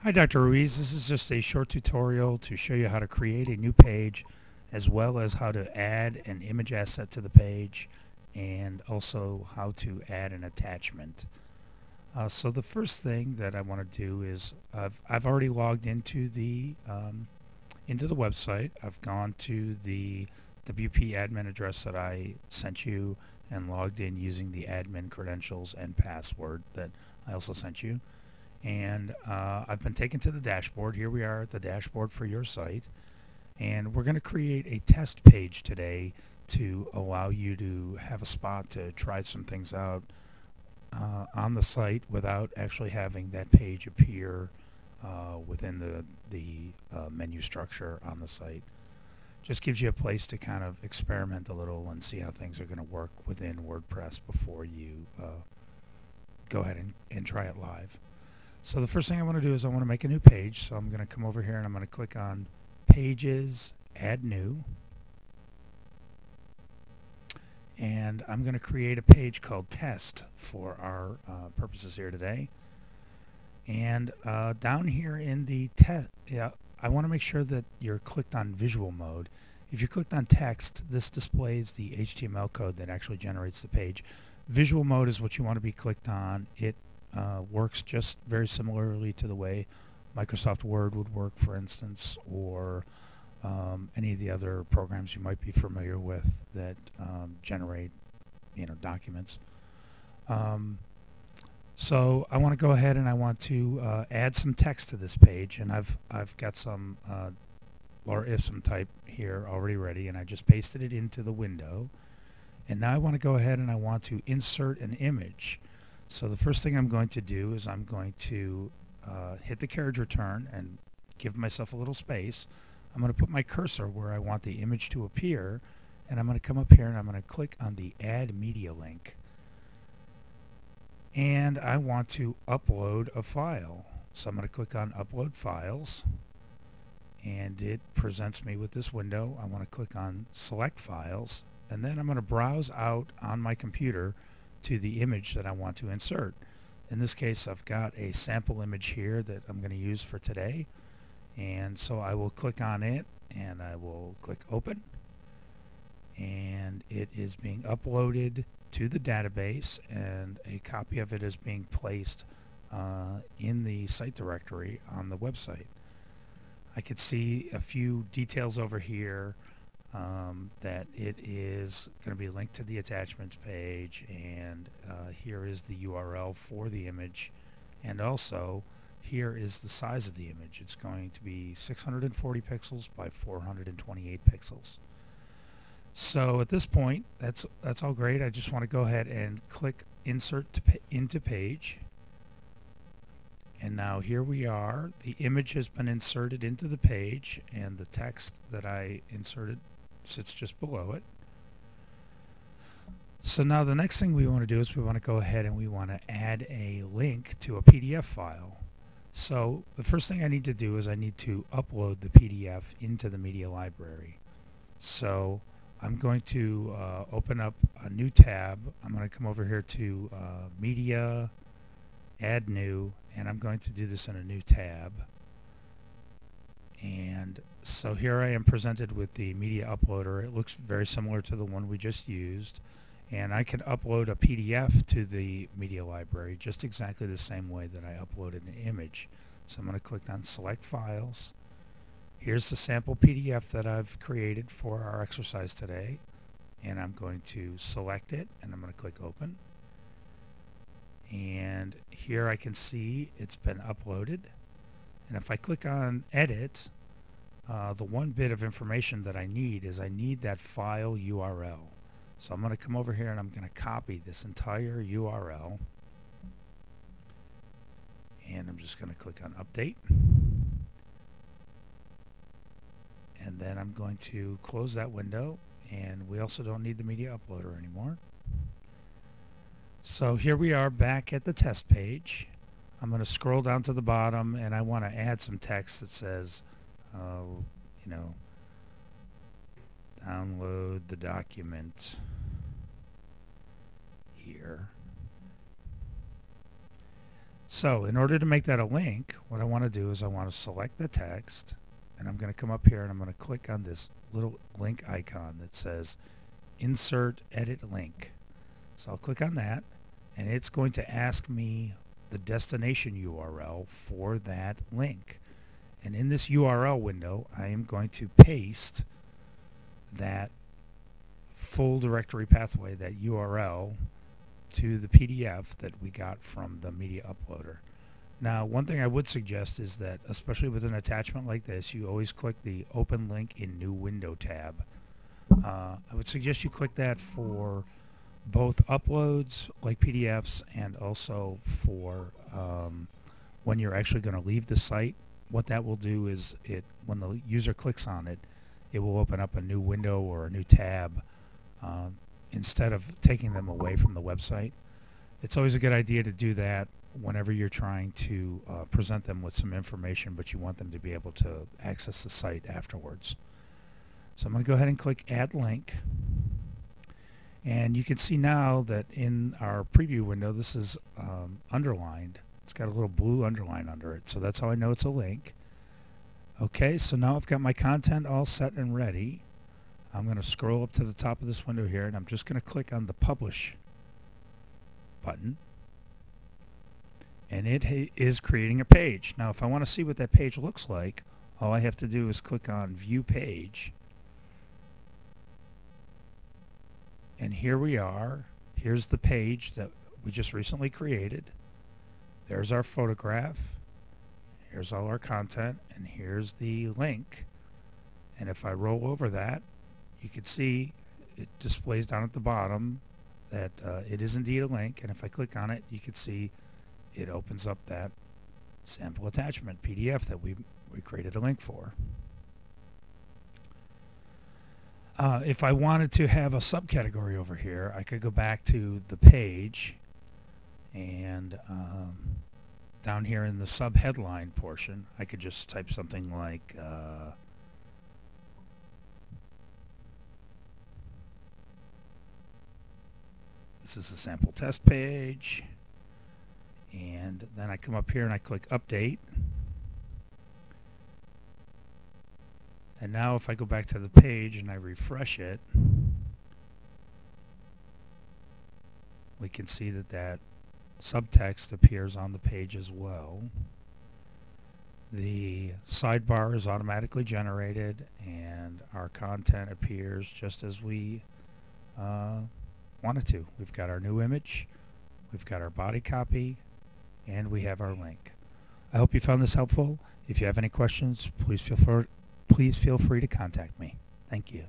Hi, Dr. Ruiz. This is just a short tutorial to show you how to create a new page as well as how to add an image asset to the page and also how to add an attachment. So the first thing that I want to do is I've already logged into the website. I've gone to the WP admin address that I sent you and logged in using the admin credentials and password that I also sent you. And I've been taken to the dashboard. Here we are at the dashboard for your site. And we're going to create a test page today to allow you to have a spot to try some things out on the site without actually having that page appear within the menu structure on the site. Just gives you a place to kind of experiment a little and see how things are going to work within WordPress before you go ahead and try it live. So the first thing I want to do is I want to make a new page. So I'm going to come over here and I'm going to click on Pages, Add New. And I'm going to create a page called Test for our purposes here today. And down here in the test, I want to make sure that you're clicked on visual mode. If you clicked on text, this displays the HTML code that actually generates the page. Visual mode is what you want to be clicked on. It works just very similarly to the way Microsoft Word would work, for instance, or any of the other programs you might be familiar with that generate, documents. So I want to go ahead and I want to add some text to this page, and I've got some lower-if-some type here already ready, and I just pasted it into the window. And now I want to go ahead and I want to insert an image. So the first thing I'm going to do is I'm going to hit the carriage return and give myself a little space. I'm going to put my cursor where I want the image to appear, and I'm going to come up here and I'm going to click on the Add Media link. And I want to upload a file. So I'm going to click on Upload Files, and it presents me with this window. I want to click on Select Files, and then I'm going to browse out on my computer to the image that I want to insert. In this case, I've got a sample image here that I'm going to use for today, and so I will click on it and I will click Open, and it is being uploaded to the database, and a copy of it is being placed in the site directory on the website. I could see a few details over here that it is going to be linked to the attachments page, and here is the URL for the image, and also here is the size of the image. It's going to be 640 pixels by 428 pixels. So at this point, that's all great. I just want to go ahead and click Insert into Page. And now here we are. The image has been inserted into the page, and the text that I inserted sits just below it. So now the next thing we want to do is we want to go ahead and we want to add a link to a PDF file. So the first thing I need to do is I need to upload the PDF into the media library. So I'm going to open up a new tab. I'm going to come over here to Media, Add New, and I'm going to do this in a new tab. And so here I am presented with the media uploader. It looks very similar to the one we just used, and I can upload a PDF to the media library just exactly the same way that I uploaded an image. So I'm going to click on Select Files. Here's the sample PDF that I've created for our exercise today, and I'm going to select it and I'm going to click Open. And here I can see it's been uploaded, and if I click on Edit, the one bit of information that I need is I need that file URL. So I'm going to come over here and I'm going to copy this entire URL, and I'm just going to click on Update, and then I'm going to close that window, and we also don't need the media uploader anymore. So here we are back at the test page. I'm going to scroll down to the bottom, and I want to add some text that says, download the document here. So in order to make that a link, what I want to do is I want to select the text, and I'm going to come up here and I'm going to click on this little link icon that says Insert Edit Link. So I'll click on that, and it's going to ask me the destination URL for that link. And in this URL window, I am going to paste that full directory pathway, that URL, to the PDF that we got from the media uploader. Now, one thing I would suggest is that, especially with an attachment like this, you always click the Open Link in New Window tab. I would suggest you click that for both uploads like PDFs and also for when you're actually going to leave the site. What that will do is when the user clicks on it, it will open up a new window or a new tab instead of taking them away from the website. It's always a good idea to do that whenever you're trying to present them with some information, but you want them to be able to access the site afterwards. So I'm going to go ahead and click Add Link. And you can see now that in our preview window, this is underlined. It's got a little blue underline under it, so that's how I know it's a link. Okay, so now I've got my content all set and ready. I'm going to scroll up to the top of this window here, and I'm just going to click on the Publish button. And it is creating a page. Now, if I want to see what that page looks like, all I have to do is click on View Page. And here we are. Here's the page that we just recently created. There's our photograph. Here's all our content, and here's the link. And if I roll over that, you can see it displays down at the bottom that it is indeed a link. And if I click on it, you can see it opens up that sample attachment PDF that we created a link for. If I wanted to have a subcategory over here, I could go back to the page and down here in the subheadline portion, I could just type something like this is a sample test page, and then I come up here and I click Update. And now if I go back to the page and I refresh it, we can see that that subtext appears on the page as well. The sidebar is automatically generated, and our content appears just as we want it to. We've got our new image, we've got our body copy, and we have our link. I hope you found this helpful. If you have any questions, please feel free to contact me. Thank you.